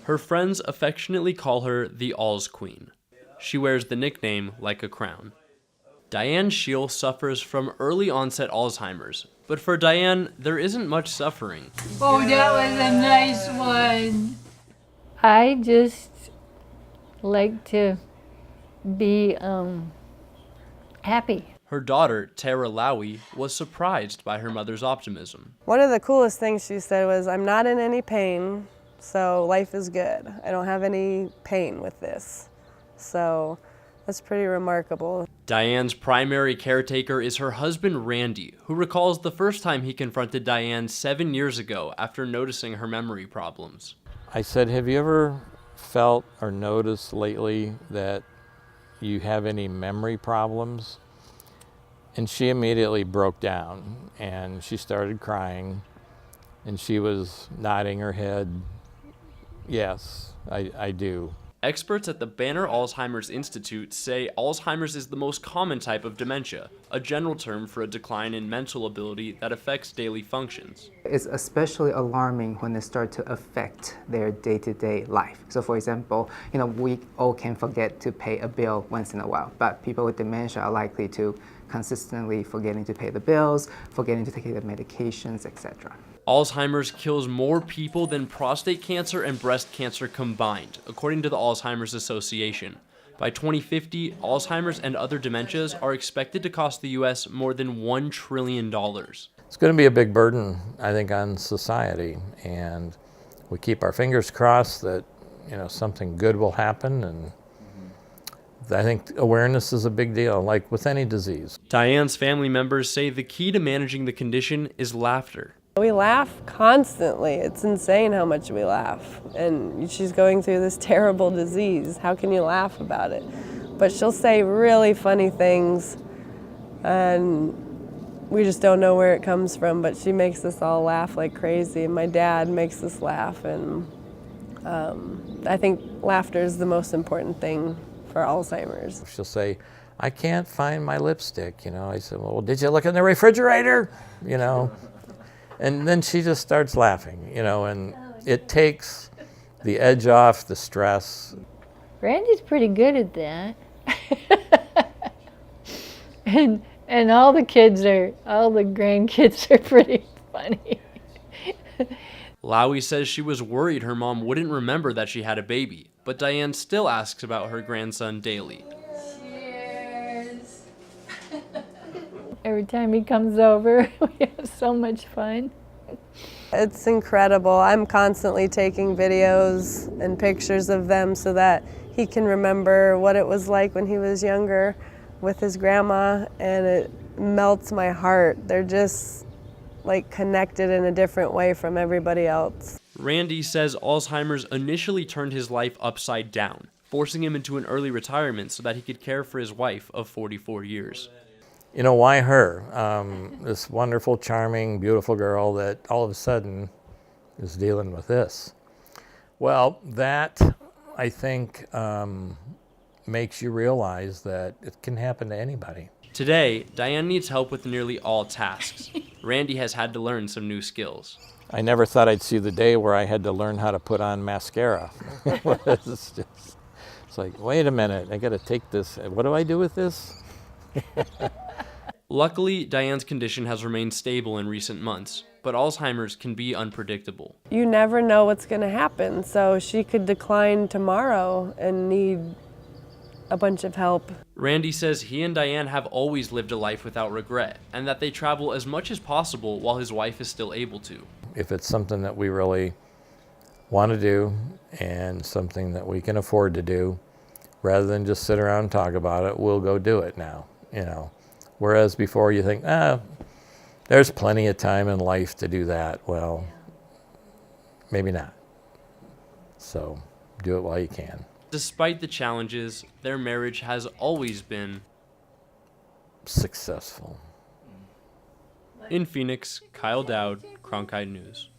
Her friends affectionately call her the Alz Queen. She wears the nickname like a crown. Diane Scheel suffers from early onset Alzheimer's, but for Diane, there isn't much suffering. Oh, that was a nice one. I just like to be happy. Her daughter, Tara Lowy, was surprised by her mother's optimism. One of the coolest things she said was, "I'm not in any pain, so life is good. I don't have any pain with this." So that's pretty remarkable. Diane's primary caretaker is her husband, Randy, who recalls the first time he confronted Diane 7 years ago after noticing her memory problems. I said, "Have you ever felt or noticed lately that you have any memory problems?" And she immediately broke down and she started crying and she was nodding her head, "Yes, I do." Experts at the Banner Alzheimer's Institute say Alzheimer's is the most common type of dementia, a general term for a decline in mental ability that affects daily functions. It's especially alarming when they start to affect their day-to-day life. So for example, we all can forget to pay a bill once in a while, but people with dementia are likely to consistently forgetting to pay the bills, forgetting to take the medications, etc. Alzheimer's kills more people than prostate cancer and breast cancer combined, according to the Alzheimer's Association. By 2050, Alzheimer's and other dementias are expected to cost the U.S. more than $1 trillion. It's going to be a big burden, I think, on society, and we keep our fingers crossed that something good will happen, and I think awareness is a big deal, like with any disease. Diane's family members say the key to managing the condition is laughter. We laugh constantly. It's insane how much we laugh. And she's going through this terrible disease. How can you laugh about it? But she'll say really funny things, and we just don't know where it comes from, but she makes us all laugh like crazy. And my dad makes us laugh, and I think laughter is the most important thing for Alzheimer's. She'll say, "I can't find my lipstick." I said, "Well, did you look in the refrigerator?" And then she just starts laughing, and it takes the edge off, the stress. Randy's pretty good at that. and all the grandkids are pretty funny. Lowy says she was worried her mom wouldn't remember that she had a baby, but Diane still asks about her grandson daily. Cheers! Every time he comes over, we have so much fun. It's incredible. I'm constantly taking videos and pictures of them so that he can remember what it was like when he was younger with his grandma, and it melts my heart. They're just like connected in a different way from everybody else. Randy says Alzheimer's initially turned his life upside down, forcing him into an early retirement so that he could care for his wife of 44 years. Why her? This wonderful, charming, beautiful girl that all of a sudden is dealing with this. Well, that, I think, makes you realize that it can happen to anybody. Today, Diane needs help with nearly all tasks. Randy has had to learn some new skills. I never thought I'd see the day where I had to learn how to put on mascara. It's like, wait a minute, I got to take this. What do I do with this? Luckily, Diane's condition has remained stable in recent months, but Alzheimer's can be unpredictable. You never know what's going to happen, so she could decline tomorrow and need a bunch of help. Randy says he and Diane have always lived a life without regret, and that they travel as much as possible while his wife is still able to. If it's something that we really want to do and something that we can afford to do, rather than just sit around and talk about it, we'll go do it now, Whereas before you think, there's plenty of time in life to do that. Well, maybe not. So do it while you can. Despite the challenges, their marriage has always been successful. In Phoenix, Kyle Dowd, Cronkite News.